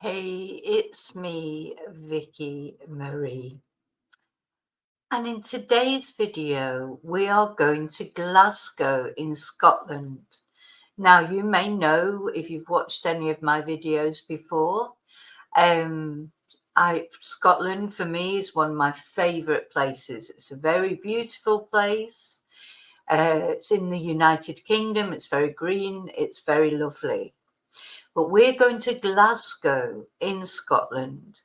Hey, it's me, Vicky Marie. And in today's video, we are going to Glasgow in Scotland. Now, you may know if you've watched any of my videos before, Scotland for me is one of my favourite places. It's a very beautiful place. It's in the United Kingdom. It's very green. It's very lovely. But we're going to Glasgow in Scotland.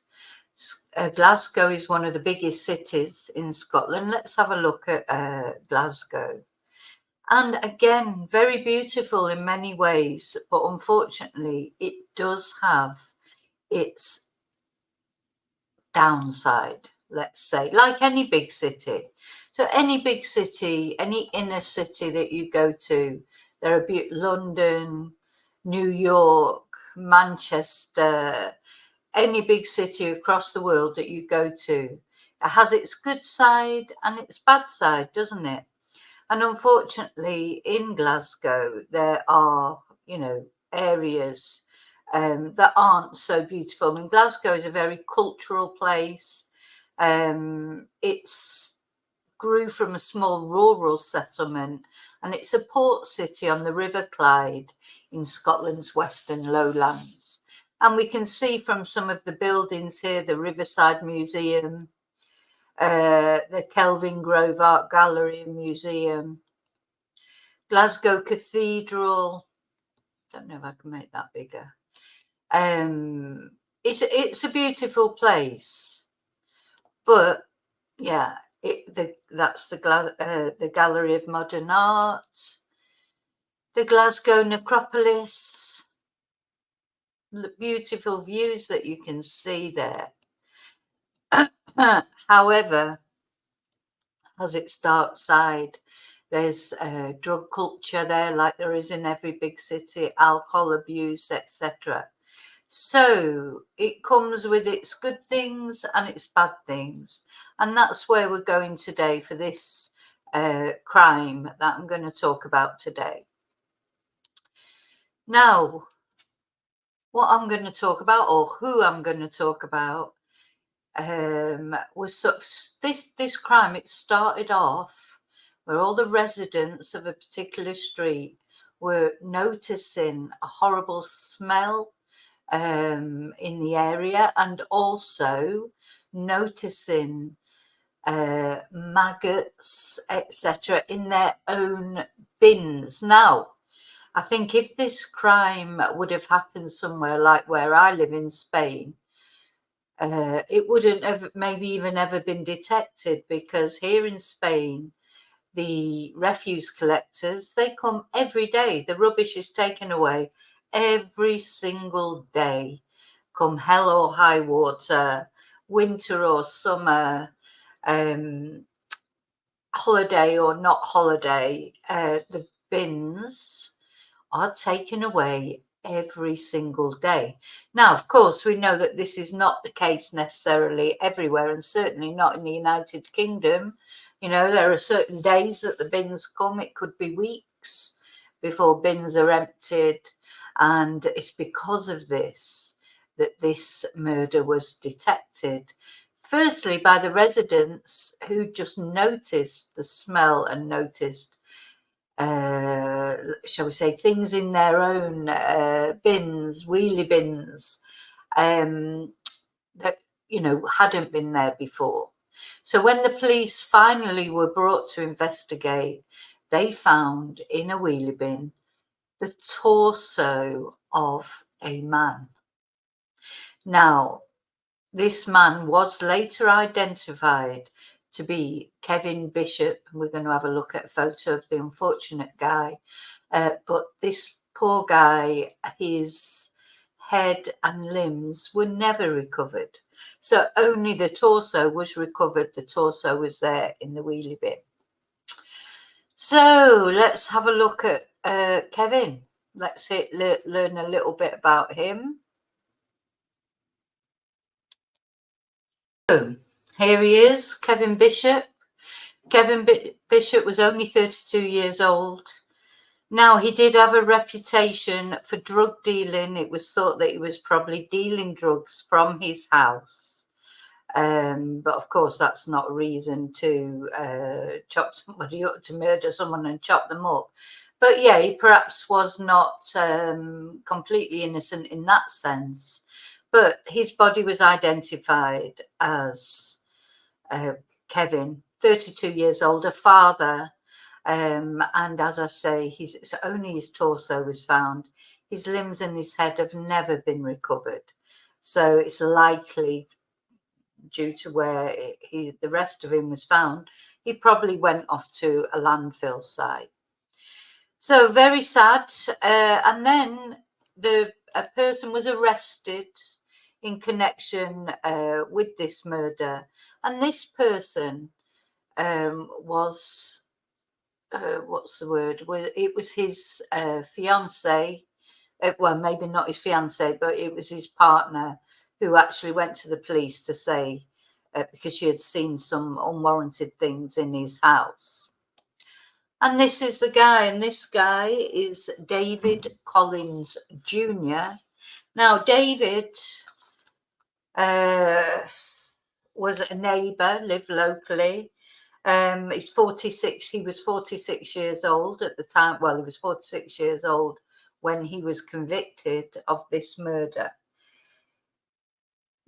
Glasgow is one of the biggest cities in Scotland. Let's have a look at Glasgow. And again, very beautiful in many ways, but unfortunately, it does have its downside, let's say, like any big city. So any big city, any inner city that you go to, there are London, New York, Manchester, any big city across the world that you go to, it has its good side and its bad side, doesn't it? And unfortunately, in Glasgow, there are, areas that aren't so beautiful. I mean, Glasgow is a very cultural place. It's grew from a small rural settlement, and it's a port city on the River Clyde in Scotland's western lowlands. And we can see from some of the buildings here, the Riverside Museum, the Kelvin Grove Art Gallery and Museum, Glasgow Cathedral. Don't know if I can make that bigger. It's a beautiful place, but yeah, that's the Gallery of Modern Art, the Glasgow Necropolis, the beautiful views that you can see there. However, has its dark side. There's drug culture there, like there is in every big city, alcohol abuse, etc. So it comes with its good things and its bad things. And that's where we're going today for this crime that I'm going to talk about today. Now, what I'm going to talk about, or who I'm going to talk about, was this crime. It started off where all the residents of a particular street were noticing a horrible smell in the area, and also noticing maggots, etc., in their own bins. Now, I think if this crime would have happened somewhere like where I live in Spain, it wouldn't have maybe even ever been detected, because here in Spain, the refuse collectors, they come every day. The rubbish is taken away every single day, come hell or high water, winter or summer, holiday or not holiday. The bins are taken away every single day. Now, of course, we know that this is not the case necessarily everywhere, and certainly not in the United Kingdom. There are certain days that the bins come. It could be weeks before bins are emptied, and it's because of this that this murder was detected. Firstly, by the residents who just noticed the smell and noticed shall we say, things in their own bins, wheelie bins, that, hadn't been there before. So when the police finally were brought to investigate, they found in a wheelie bin the torso of a man. Now, this man was later identified to be Kevin Bishop. We're going to have a look at a photo of the unfortunate guy. But this poor guy, his head and limbs were never recovered. So only the torso was recovered. The torso was there in the wheelie bin. So let's have a look at Kevin. Let's learn a little bit about him. So here he is, Kevin Bishop. Kevin Bishop was only 32 years old. Now, he did have a reputation for drug dealing. It was thought that he was probably dealing drugs from his house. But of course, that's not a reason to chop somebody up, to murder someone and chop them up. But yeah, he perhaps was not completely innocent in that sense. But his body was identified as Kevin, 32 years old, a father. And as I say, only his torso was found. His limbs and his head have never been recovered. So it's likely, due to where the rest of him was found, he probably went off to a landfill site. So very sad. And then a person was arrested in connection with this murder. And this person was, what's the word? It was his fiance. Well, maybe not his fiance, but it was his partner who actually went to the police to say, because she had seen some unwarranted things in his house. And this is the guy, and this guy is David Collins Jr. Now, David was a neighbour, lived locally. He's 46. He was 46 years old at the time. Well, he was 46 years old when he was convicted of this murder.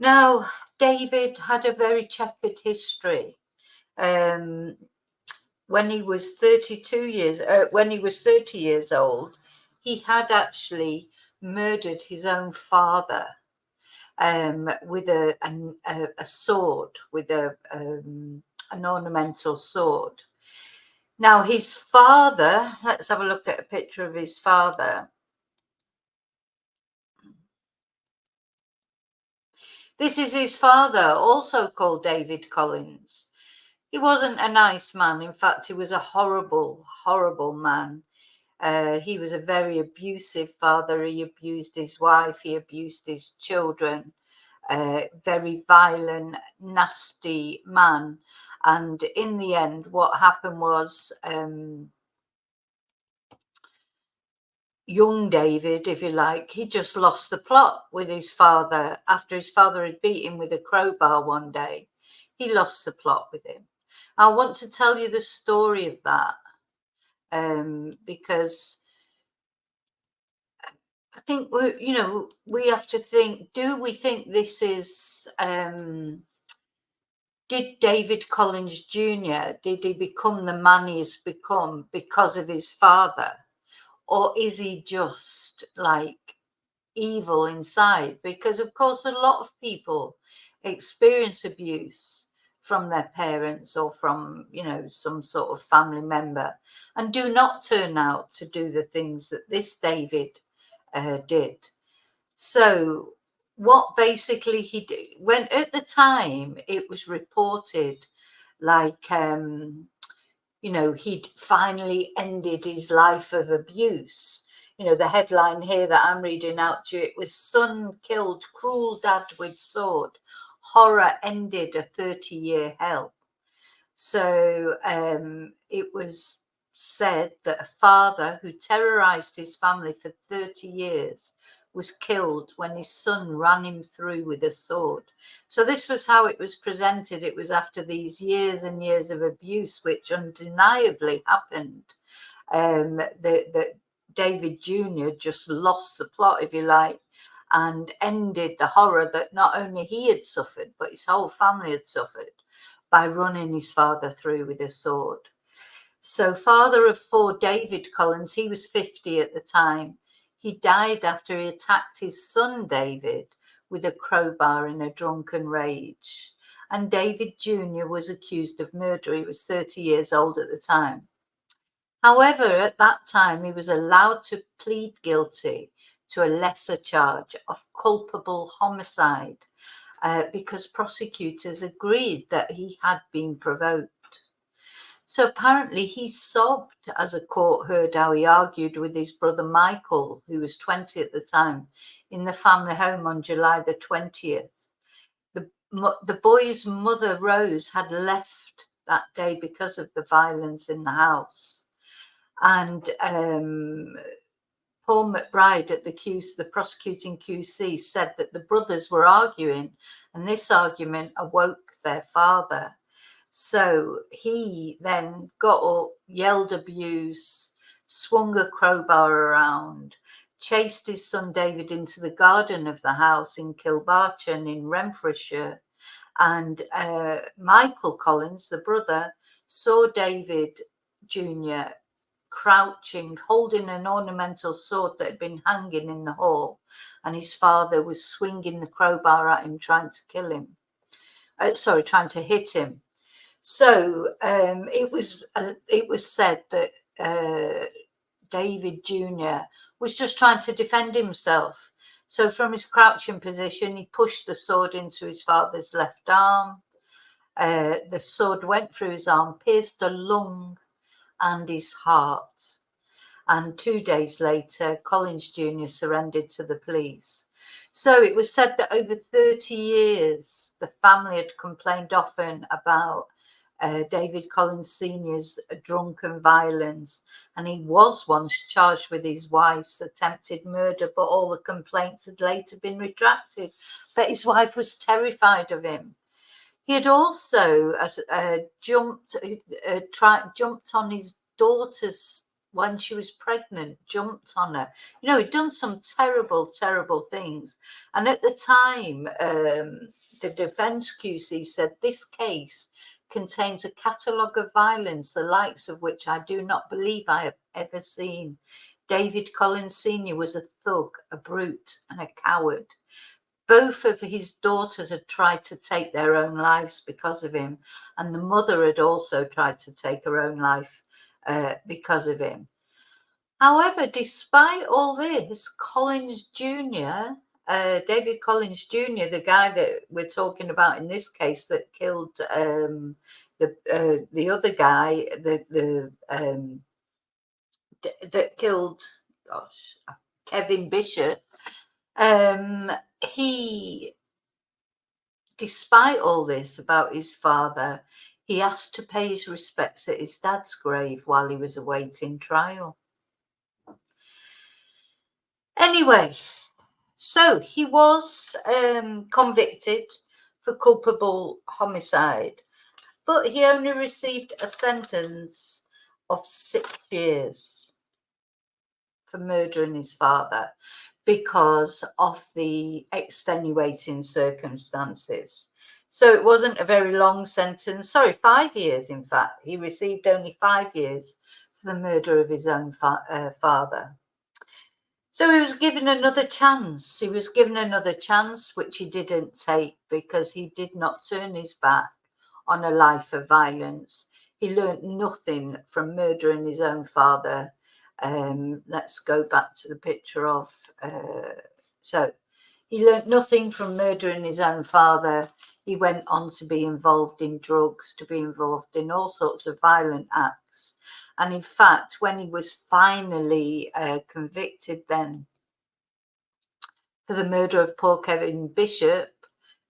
Now, David had a very checkered history. When he was 30 years old, he had actually murdered his own father with a sword, with an ornamental sword. Now, his father, let's have a look at a picture of his father. This is his father, also called David Collins. He wasn't a nice man. In fact, he was a horrible, horrible man. He was a very abusive father. He abused his wife. He abused his children. Very violent, nasty man. And in the end, what happened was young David, if you like, he just lost the plot with his father. After his father had beat him with a crowbar one day, he lost the plot with him. I want to tell you the story of that because I think we have to think, do we think this is, did David Collins Jr., did he become the man he's become because of his father? Or is he just like evil inside? Because of course a lot of people experience abuse from their parents or from some sort of family member and do not turn out to do the things that this David did. So what basically he did, when at the time it was reported like he'd finally ended his life of abuse. The headline here that I'm reading out to you, it was son killed cruel dad with sword, horror ended a 30-year hell. So it was said that a father who terrorized his family for 30 years was killed when his son ran him through with a sword. So this was how it was presented. It was after these years and years of abuse, which undeniably happened, that David Jr. just lost the plot, if you like, and ended the horror that not only he had suffered, but his whole family had suffered by running his father through with a sword. So father of four, David Collins, he was 50 at the time. He died after he attacked his son, David, with a crowbar in a drunken rage. And David Jr. was accused of murder. He was 30 years old at the time. However, at that time, he was allowed to plead guilty to a lesser charge of culpable homicide because prosecutors agreed that he had been provoked. So apparently he sobbed as a court heard how he argued with his brother Michael, who was 20 at the time, in the family home on July the 20th. The boy's mother, Rose, had left that day because of the violence in the house. And Paul McBride at the prosecuting QC said that the brothers were arguing, and this argument awoke their father. So he then got up, yelled abuse, swung a crowbar around, chased his son David into the garden of the house in Kilbarchan in Renfrewshire. And Michael Collins, the brother, saw David Jr. crouching, holding an ornamental sword that had been hanging in the hall, and his father was swinging the crowbar at him, trying to kill him. Trying to hit him. So it was said that David Jr. was just trying to defend himself. So from his crouching position, he pushed the sword into his father's left arm. The sword went through his arm, pierced the lung and his heart. And 2 days later, Collins Jr. surrendered to the police. So it was said that over 30 years, the family had complained often about David Collins Sr.'s drunken violence, and he was once charged with his wife's attempted murder, but all the complaints had later been retracted. But his wife was terrified of him. He had also jumped on his daughter's when she was pregnant, jumped on her. You know, he'd done some terrible, terrible things. And at the time, the defence QC said this case contains a catalogue of violence, the likes of which I do not believe I have ever seen. David Collins Sr. was a thug, a brute, and a coward. Both of his daughters had tried to take their own lives because of him, and the mother had also tried to take her own life because of him. However, despite all this, Collins Jr., David Collins Jr., the guy that we're talking about in this case that killed the other guy, that killed, Kevin Bishop, he, despite all this about his father, he asked to pay his respects at his dad's grave while he was awaiting trial. Anyway, so he was convicted for culpable homicide, but he only received a sentence of 6 years for murdering his father because of the extenuating circumstances. So it wasn't a very long sentence. 5 years, in fact. He received only 5 years for the murder of his own father. So he was given another chance. He was given another chance, which he didn't take because he did not turn his back on a life of violence. He learnt nothing from murdering his own father. Let's go back to the picture of... so he learnt nothing from murdering his own father. He went on to be involved in drugs, to be involved in all sorts of violent acts. And in fact, when he was finally convicted then for the murder of poor Kevin Bishop,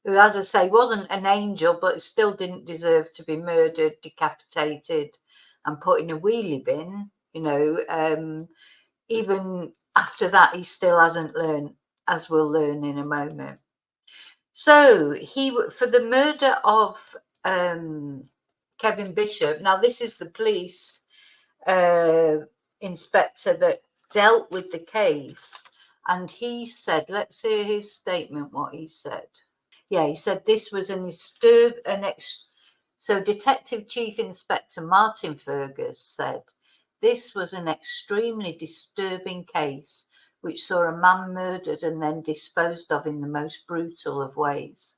who, as I say, wasn't an angel, but still didn't deserve to be murdered, decapitated, and put in a wheelie bin, you know, even after that, he still hasn't learned, as we'll learn in a moment. So for the murder of Kevin Bishop, now this is the police inspector that dealt with the case, and he said, let's hear his statement, what he said. Yeah, he said this was so Detective Chief Inspector Martin Fergus said this was an extremely disturbing case which saw a man murdered and then disposed of in the most brutal of ways.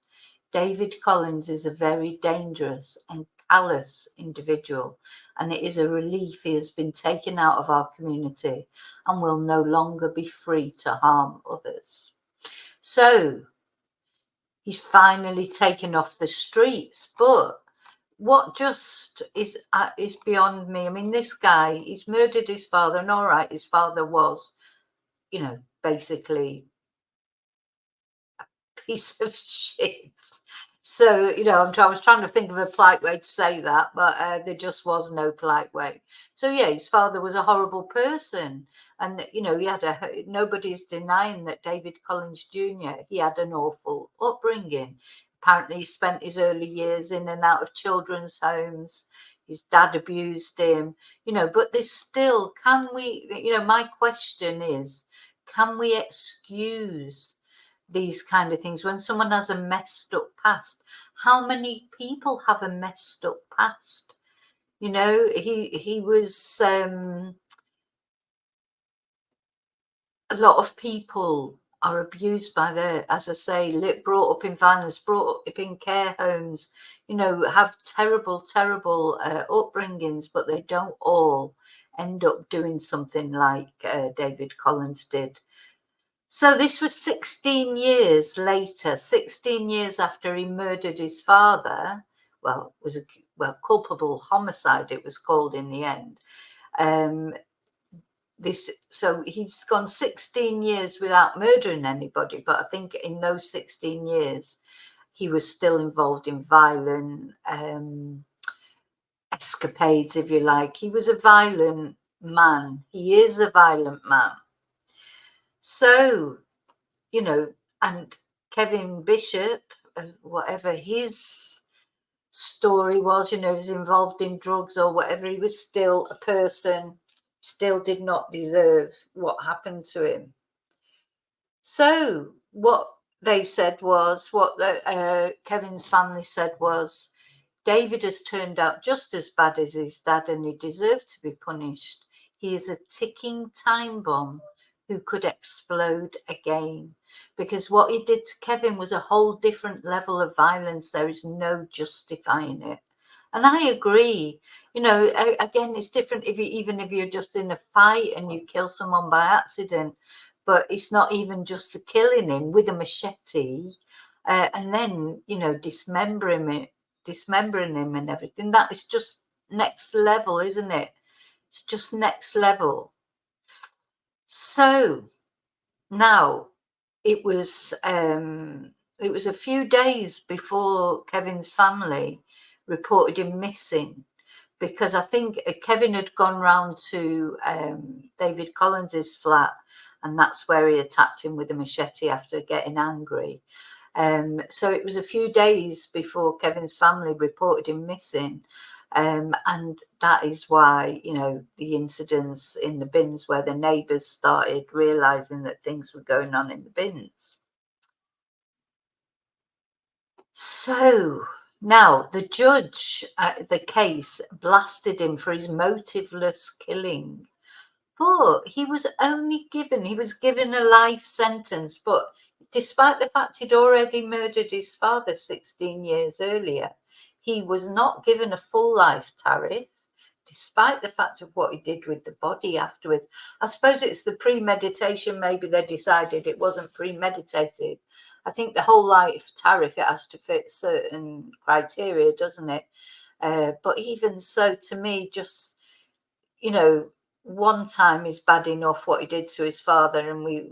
David Collins is a very dangerous and callous individual, and it is a relief he has been taken out of our community and will no longer be free to harm others. So he's finally taken off the streets, but what just is beyond me. I mean, this guy, he's murdered his father, and all right, his father was, you know, basically a piece of shit. So, I was trying to think of a polite way to say that, but there just was no polite way. So, yeah, his father was a horrible person. And, he had nobody's denying that David Collins Jr., he had an awful upbringing. Apparently, he spent his early years in and out of children's homes. His dad abused him, but there's still, can we, my question is, can we excuse these kind of things when someone has a messed up past? How many people have a messed up past? He was a lot of people are abused by their, as I say, brought up in violence, brought up in care homes, have terrible upbringings, but they don't all end up doing something like David Collins did. So this was 16 years later, 16 years after he murdered his father. Well, it was culpable homicide, it was called in the end. So he's gone 16 years without murdering anybody, but I think in those 16 years, he was still involved in violent escapades, if you like. He was a violent man. He is a violent man. So, and Kevin Bishop, whatever his story was, he was involved in drugs or whatever, he was still a person, still did not deserve what happened to him. So what they said was, Kevin's family said was, David has turned out just as bad as his dad and he deserves to be punished. He is a ticking time bomb who could explode again, because what he did to Kevin was a whole different level of violence. There is no justifying it. And I agree, again, it's different even if you're just in a fight and you kill someone by accident, but it's not even just the killing him with a machete and then, dismembering him and everything. That is just next level, isn't it? It's just next level. So now it was a few days before Kevin's family reported him missing, because I think Kevin had gone round to David Collins's flat, and that's where he attacked him with a machete after getting angry. So it was a few days before Kevin's family reported him missing. And that is why, the incidents in the bins where the neighbours started realising that things were going on in the bins. So now the judge at the case blasted him for his motiveless killing. But he was given a life sentence, but despite the fact he'd already murdered his father 16 years earlier, he was not given a full life tariff, despite the fact of what he did with the body afterwards. I suppose it's the premeditation. Maybe they decided it wasn't premeditated. I think the whole life tariff, it has to fit certain criteria, doesn't it? But even so, to me, just, one time is bad enough what he did to his father, and we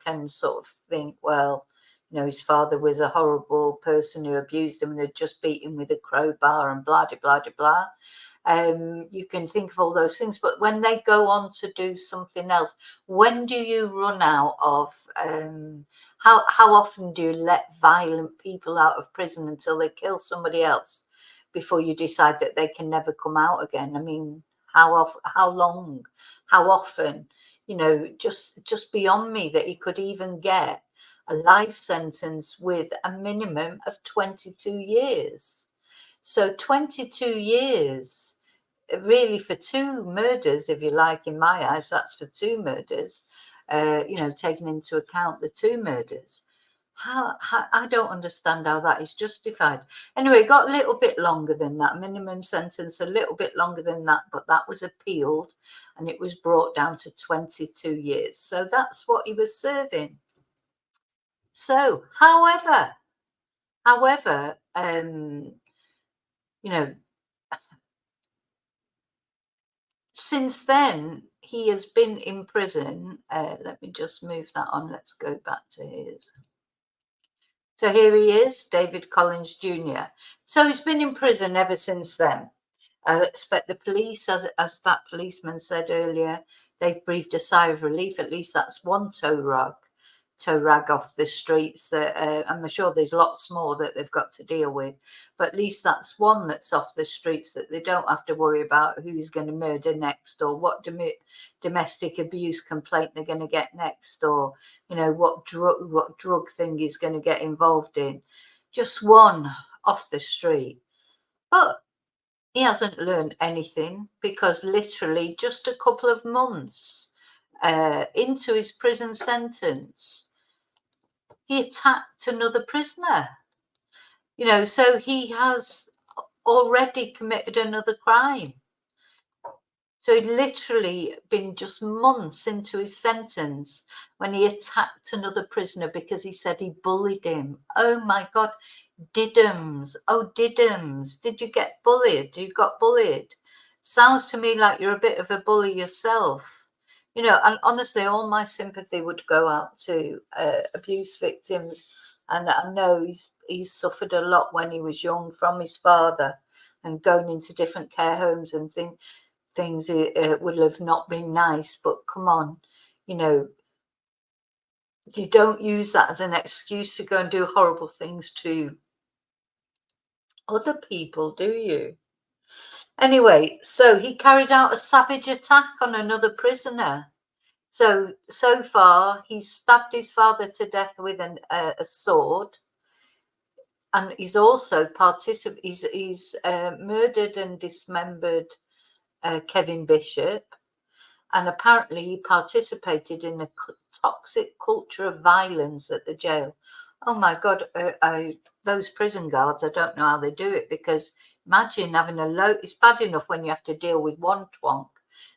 can sort of think, well, his father was a horrible person who abused him and had just beat him with a crowbar and blah, blah, blah, blah. You can think of all those things, but when they go on to do something else, when do you run out of how often do you let violent people out of prison until they kill somebody else before you decide that they can never come out again? I mean, how long, how often? Just beyond me that he could even get a life sentence with a minimum of 22 years. So 22 years, really, for two murders, if you like, in my eyes, that's for two murders, taking into account the two murders. How I don't understand how that is justified. Anyway, it got a little bit longer than that, minimum sentence a little bit longer than that, but that was appealed and it was brought down to 22 years. So that's what he was serving. So, however, since then, he has been in prison. Let me just move that on. Let's go back to his. So here he is, David Collins Jr. So he's been in prison ever since then. I expect the police, as that policeman said earlier, they've breathed a sigh of relief. At least that's one tow rag off the streets. That I'm sure there's lots more that they've got to deal with, but at least that's one that's off the streets that they don't have to worry about who's going to murder next, or what domestic abuse complaint they're going to get next, or what drug thing he's going to get involved in. Just one off the street. But he hasn't learned anything, because literally just a couple of months into his prison sentence, he attacked another prisoner. So he has already committed another crime. So he'd literally been just months into his sentence when he attacked another prisoner because he said he bullied him. Oh my God, Diddums. Oh, Diddums. Did you get bullied? You got bullied. Sounds to me like you're a bit of a bully yourself. And honestly, all my sympathy would go out to abuse victims. And I know he's suffered a lot when he was young from his father, and going into different care homes and things would have not been nice. But come on, you don't use that as an excuse to go and do horrible things to other people, do you? Anyway, so he carried out a savage attack on another prisoner. So far, he's stabbed his father to death with a sword, and he's also he's murdered and dismembered Kevin Bishop, and apparently he participated in a toxic culture of violence at the jail. Oh my God, those prison guards, I don't know how they do it, because imagine having it's bad enough when you have to deal with one twonk.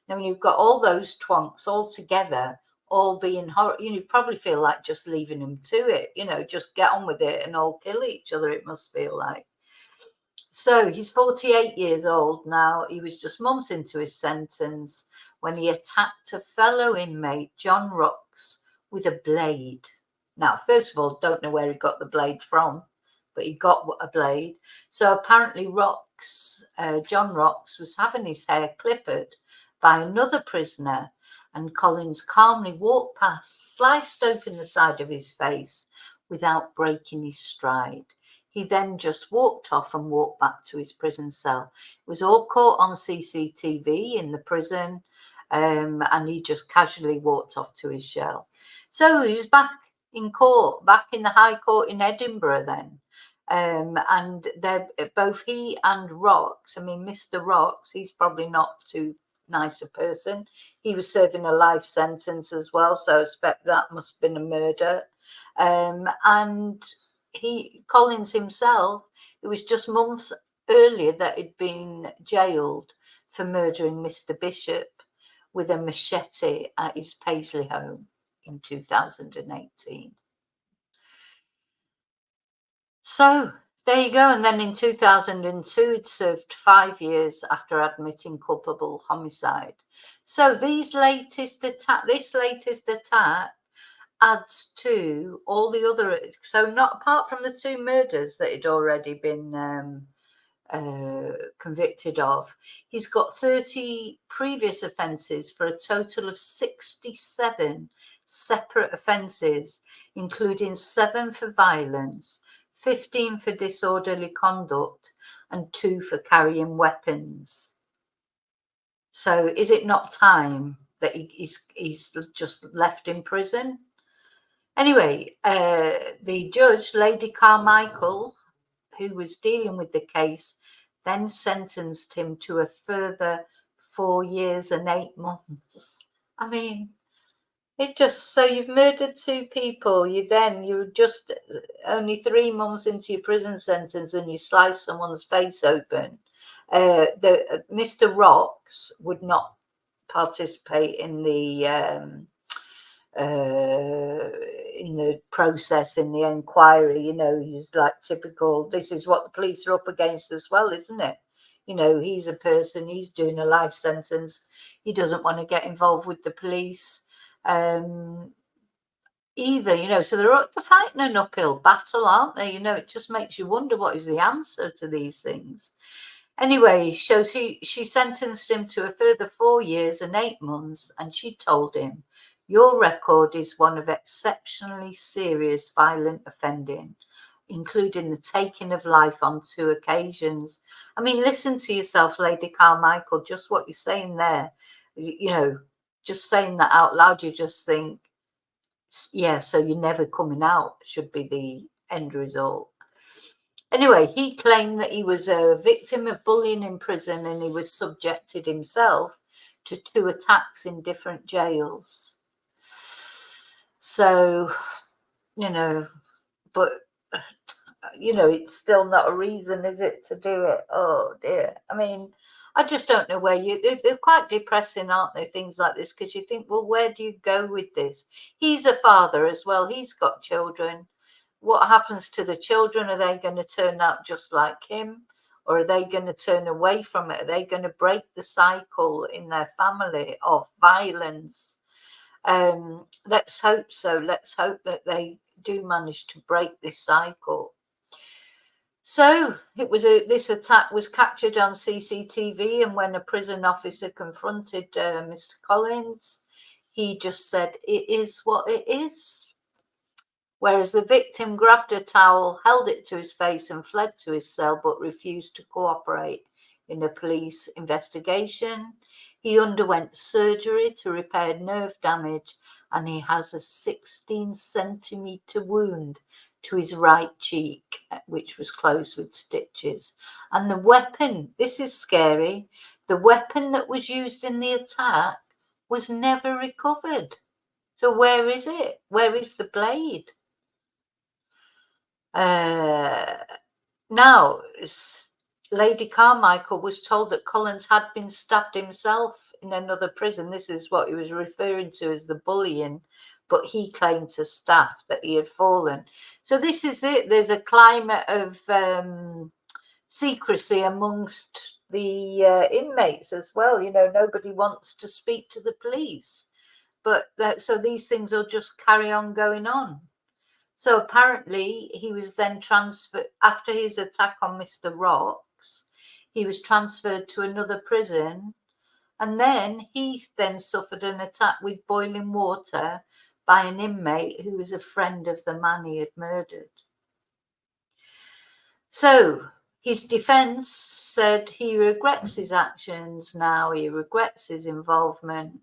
Now, when you've got all those twonks all together, all being horrible, you probably feel like just leaving them to it, just get on with it and all kill each other, it must feel like. So he's 48 years old now. He was just months into his sentence when he attacked a fellow inmate, John Rocks, with a blade. Now, first of all, don't know where he got the blade from, but he got a blade. So apparently John Rocks was having his hair clipped by another prisoner, and Collins calmly walked past, sliced open the side of his face without breaking his stride. He then just walked off and walked back to his prison cell. It was all caught on CCTV in the prison, and he just casually walked off to his cell. So he was back in court, back in the High Court in Edinburgh then. And both he and Rocks, Mr. Rocks, he's probably not too nice a person. He was serving a life sentence as well, so I expect that must have been a murder. And Collins himself, it was just months earlier that he'd been jailed for murdering Mr. Bishop with a machete at his Paisley home in 2018. So there you go. And then in 2002, he'd served 5 years after admitting culpable homicide. So this latest attack adds to all the other, so not apart from the 2 murders that he'd already been convicted of, he's got 30 previous offences for a total of 67 separate offences, including 7 for violence, 15 for disorderly conduct, and 2 for carrying weapons. So is it not time that he's just left in prison? Anyway, the judge, Lady Carmichael, who was dealing with the case, then sentenced him to a further 4 years and 8 months. So you've murdered 2 people, you're just only 3 months into your prison sentence and you slice someone's face open. Mr. Rocks would not participate in the process, in the inquiry. He's like typical, this is what the police are up against as well, isn't it? He's a person, he's doing a life sentence, he doesn't want to get involved with the police. either, so they're fighting an uphill battle, aren't they? It just makes you wonder what is the answer to these things. Anyway, so she sentenced him to a further 4 years and 8 months, and she told him, your record is one of exceptionally serious violent offending, including the taking of life on 2 occasions. I mean, listen to yourself, Lady Carmichael, just what you're saying there, just saying that out loud, you just think, yeah, so you're never coming out should be the end result. Anyway, he claimed that he was a victim of bullying in prison and he was subjected himself to 2 attacks in different jails. So, but, it's still not a reason, is it, to do it? Oh, dear. I mean, I just don't know where they're quite depressing, aren't they, things like this? Because you think, well, where do you go with this? He's a father as well. He's got children. What happens to the children? Are they going to turn out just like him? Or are they going to turn away from it? Are they going to break the cycle in their family of violence? Let's hope so. Let's hope that they do manage to break this cycle. So this attack was captured on CCTV, and when a prison officer confronted Mr. Collins, he just said, it is what it is. Whereas the victim grabbed a towel, held it to his face and fled to his cell, but refused to cooperate in a police investigation. He underwent surgery to repair nerve damage, and he has a 16-centimetre wound to his right cheek, which was closed with stitches. And the weapon, this is scary, the weapon that was used in the attack was never recovered. So where is it? Where is the blade? Now, Lady Carmichael was told that Collins had been stabbed himself in another prison. This is what he was referring to as the bullying, but he claimed to staff that he had fallen. So this is it. There's a climate of secrecy amongst the inmates as well. Nobody wants to speak to the police. But so these things will just carry on going on. So apparently he was then transferred, after his attack on Mr. Rocks, he was transferred to another prison, and then he then suffered an attack with boiling water by an inmate who was a friend of the man he had murdered. So his defence said he regrets his actions now, he regrets his involvement.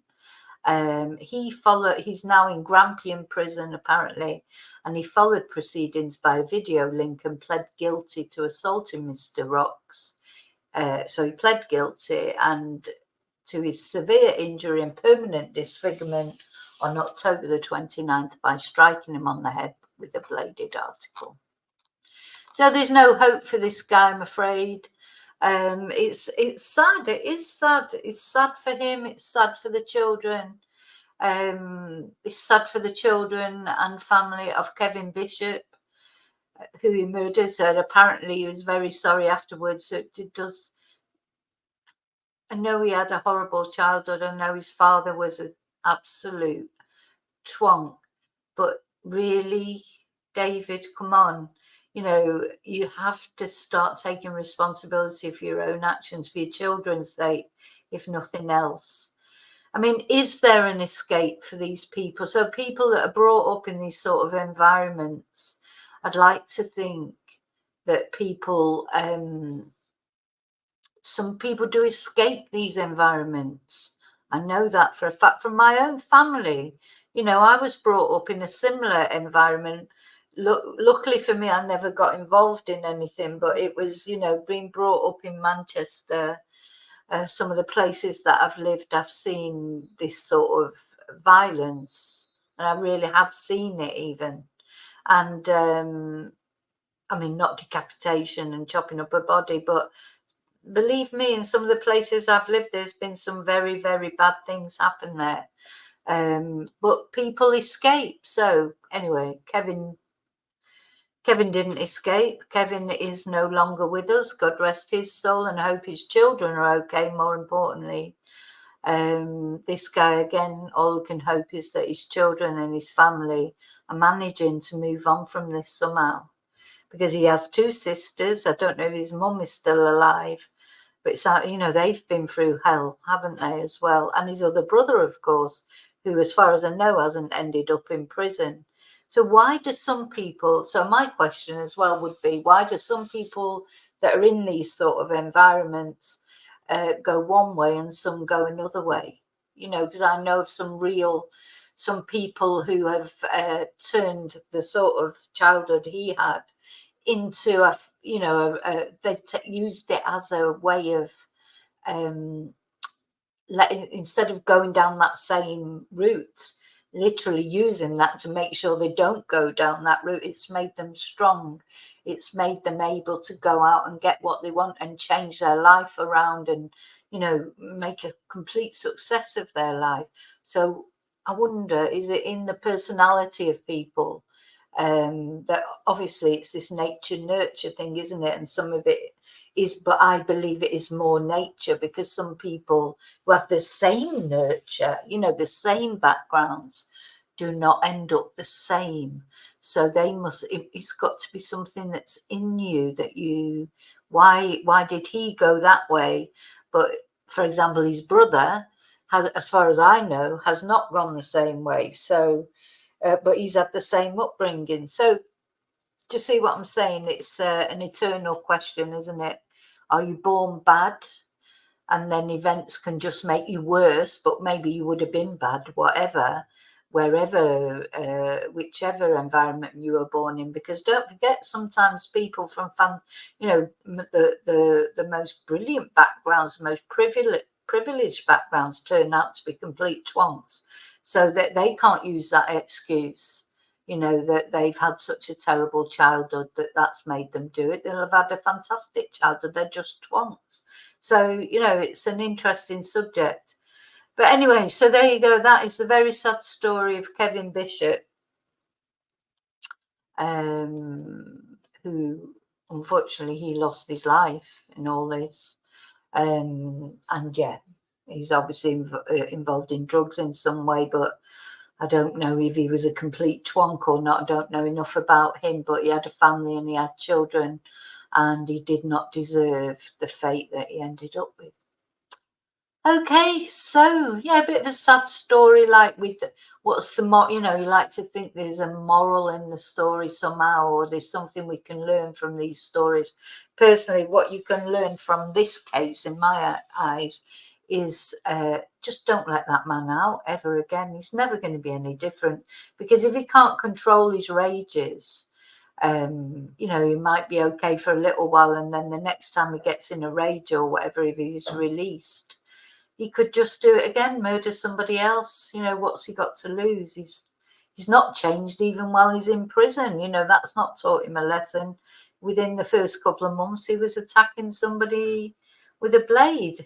He's now in Grampian prison apparently, and he followed proceedings by a video link and pled guilty to assaulting Mr. Rocks. So he pled guilty and to his severe injury and permanent disfigurement on October the 29th by striking him on the head with a bladed article. So there's no hope for this guy, I'm afraid. It's sad. It is sad. It's sad for him. It's sad for the children. It's sad for the children and family of Kevin Bishop, who he murdered. And apparently he was very sorry afterwards. So I know he had a horrible childhood. I know his father was an absolute twonk. But really, David, come on. You have to start taking responsibility for your own actions, for your children's sake, if nothing else. I mean, is there an escape for these people? So people that are brought up in these sort of environments, I'd like to think that some people do escape these environments. I know that for a fact from my own family. I was brought up in a similar environment. Luckily for me, I never got involved in anything, but it was, being brought up in Manchester, some of the places that I've lived, I've seen this sort of violence, and I really have seen it even. And I mean, not decapitation and chopping up a body, but believe me, in some of the places I've lived, there's been some very, very bad things happen there. But people escape. So anyway, Kevin didn't escape. Kevin is no longer with us. God rest his soul, and I hope his children are okay, more importantly. This guy, again, all we can hope is that his children and his family are managing to move on from this somehow, because he has 2 sisters. I don't know if his mum is still alive, but it's, you know, they've been through hell, haven't they, as well? And his other brother, of course, who, as far as I know, hasn't ended up in prison. So why do some people, so my question as well would be, why do some people that are in these sort of environments go one way and some go another way? You know, because I know of some people who have turned the sort of childhood he had into a, you know, they've used it as a way of instead of going down that same route, literally using that to make sure they don't go down that route. It's made them strong. It's made them able to go out and get what they want and change their life around and, you know, make a complete success of their life. So I wonder, is it in the personality of people? That obviously it's this nature nurture thing, isn't it? And some of it is, but I believe it is more nature, because some people who have the same nurture, you know, the same backgrounds, do not end up the same. So they must, it's got to be something that's in you that you, why did he go that way? But for example, his brother has, as far as I know, has not gone the same way. So but he's had the same upbringing. So, do you see what I'm saying? It's an eternal question, isn't it? Are you born bad, and then events can just make you worse, but maybe you would have been bad, whatever, wherever, whichever environment you were born in? Because don't forget, sometimes people from you know, the most brilliant backgrounds, most privileged backgrounds turn out to be complete twonks, so that they can't use that excuse, you know, that they've had such a terrible childhood that's made them do it. They'll have had a fantastic childhood, they're just twonks. So, you know, it's an interesting subject. But anyway, so there you go. That is the very sad story of Kevin Bishop, who unfortunately he lost his life in all this. And yeah, he's obviously involved in drugs in some way, but I don't know if he was a complete twonk or not. I don't know enough about him, but he had a family and he had children, and he did not deserve the fate that he ended up with. Okay, so yeah, a bit of a sad story, like with what's the you know, you like to think there's a moral in the story somehow, or there's something we can learn from these stories. Personally, what you can learn from this case, in my eyes, is just don't let that man out ever again. He's never going to be any different, because if he can't control his rages, you know, he might be okay for a little while, and then the next time he gets in a rage or whatever, if he's released, he could just do it again, murder somebody else. You know, what's he got to lose? He's not changed even while he's in prison. You know, that's not taught him a lesson. Within the first couple of months, he was attacking somebody with a blade,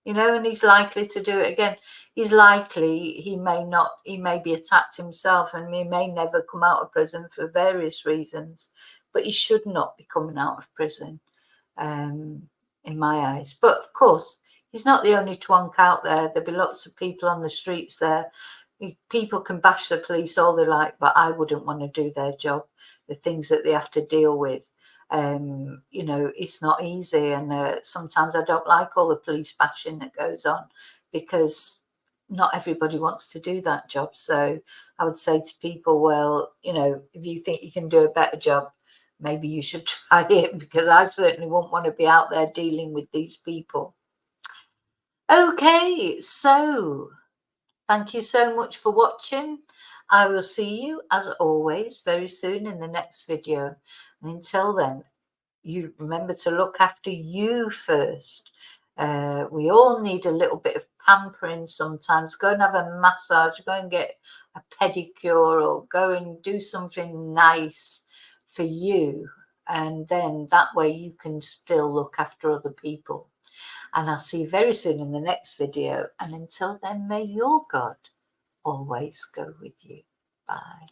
you know, and he's likely to do it again. He's likely, he may be attacked himself, and he may never come out of prison for various reasons, but he should not be coming out of prison, in my eyes. But of course, he's not the only twonk out there. There'll be lots of people on the streets there. People can bash the police all they like, but I wouldn't want to do their job, the things that they have to deal with. You know, it's not easy, and sometimes I don't like all the police bashing that goes on, because not everybody wants to do that job. So I would say to people, well, you know, if you think you can do a better job, maybe you should try it, because I certainly wouldn't want to be out there dealing with these people. Okay, so thank you so much for watching. I will see you, as always, very soon in the next video. And until then, you remember to look after you first. We all need a little bit of pampering sometimes. Go and have a massage, go and get a pedicure, or go and do something nice for you. And then that way you can still look after other people. And I'll see you very soon in the next video. And until then, may your God always go with you. Bye.